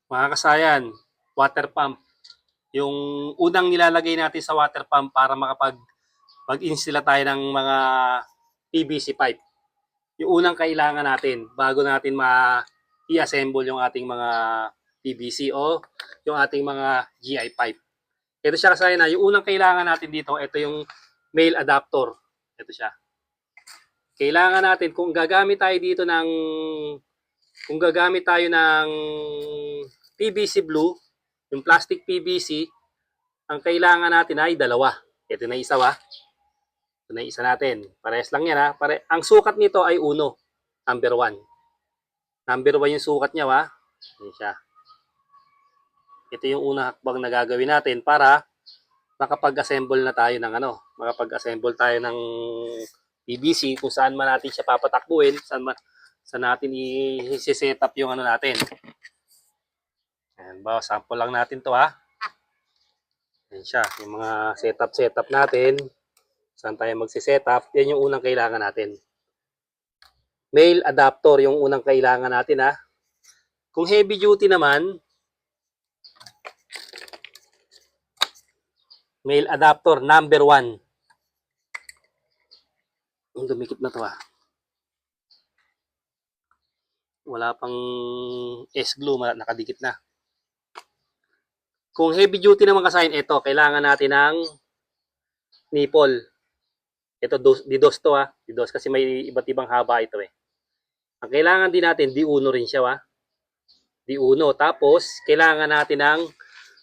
Mga kasayan, water pump. Yung unang nilalagay natin sa water pump para mag-install tayo ng mga PVC pipe. Yung unang kailangan natin bago natin i-assemble yung ating mga PVC o yung ating mga GI pipe. Ito siya kasayan na, yung unang kailangan natin dito, ito yung male adapter. Ito siya. Kailangan natin kung gagamit tayo ng PVC blue, yung plastic PVC, ang kailangan natin ay dalawa. Ito na isa Ito na isa natin. Parehas lang yan ha. Ang sukat nito ay uno. Number 1. Number 1 yung sukat niya ha. Yan siya. Ito yung unang hakbang na gagawin natin para makapag-assemble na tayo ng makapag-assemble tayo ng PVC kung saan man natin siya papatakbuhin, saan natin i-set up yung natin. Ayan ba, sample lang natin to ha. Ayan siya, yung mga setup natin. Saan tayo magsi-setup, yan yung unang kailangan natin. Male adapter yung unang kailangan natin ha. Kung heavy duty naman, male adapter number 1. Dumikit na to ha. Wala pang S-glue, nakadikit na. Kung heavy duty naman kasayin, ito, kailangan natin ng nipple. Ito, didos to ha. Didos kasi may iba't ibang haba ito eh. Ang kailangan din natin, D1 rin siya ha. D1. Tapos, kailangan natin ng,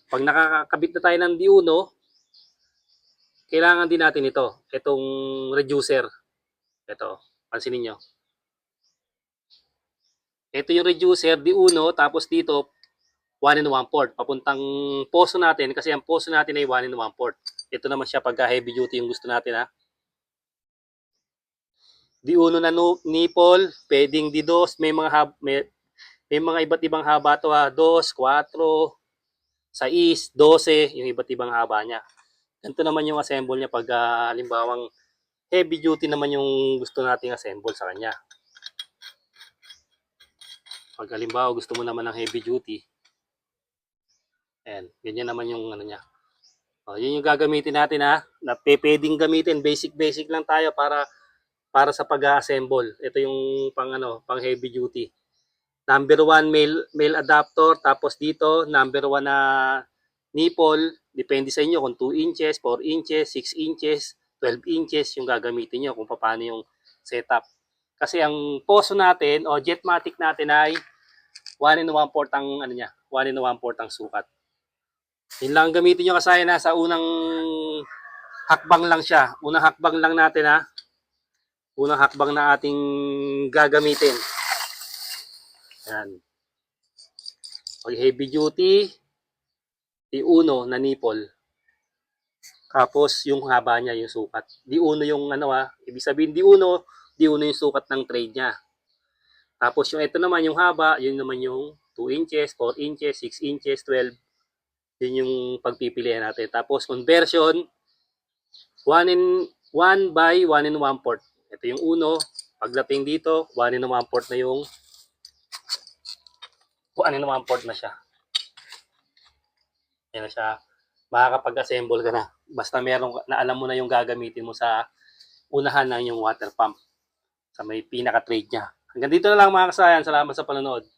pag nakakabit na tayo ng D1, kailangan din natin ito. Itong reducer. Ito, pansinin nyo. Ito yung reducer, D1, tapos dito, 1 1/4. Papuntang poso natin, kasi ang poso natin ay 1 1/4. Ito naman siya pagka heavy duty yung gusto natin ha. D1 na nipple, pwedeng D2, may mga iba't ibang haba to ha. 2, 4, 6, 12, yung iba't ibang haba niya. Ganito naman yung assemble niya pag halimbawang heavy duty naman yung gusto nating assemble sa kanya. Pag halimbawa gusto mo naman ng heavy duty, ayan, ganyan naman yung niya. O, yun yung gagamitin natin ha. Na pwedeng gamitin, basic lang tayo para sa pag-assemble. Ito yung pang heavy duty. Number 1 male adapter, tapos dito number 1 na nipple, depende sa inyo kung 2 inches, 4 inches, 6 inches, 12 inches yung gagamitin nyo kung paano yung setup. Kasi ang poso natin o jetmatic natin ay 1 1/4 ang 1 1/4 ang sukat. Yun lang gamitin nyo kasi sa unang hakbang lang siya. Unang hakbang lang natin ha. Unang hakbang na ating gagamitin. Yan. Pag heavy duty, D1 na nipple. Tapos yung haba niya, yung sukat. D1 yung ibig sabihin D1 yung sukat ng trade niya. Tapos yung ito naman, yung haba, yun naman yung 2 inches, 4 inches, 6 inches, 12. Yun yung pagpipilian natin. Tapos conversion, 1 by 1 1/4. Ito yung uno. Pagdating dito, 1 1/4 na yung 1 1/4 na siya. Yan na siya. Makakapag-assemble ka na. Basta na alam mo na yung gagamitin mo sa unahan ng yung water pump. Sa may pinaka-trade niya. Hanggang dito na lang mga kasayan. Salamat sa panonood.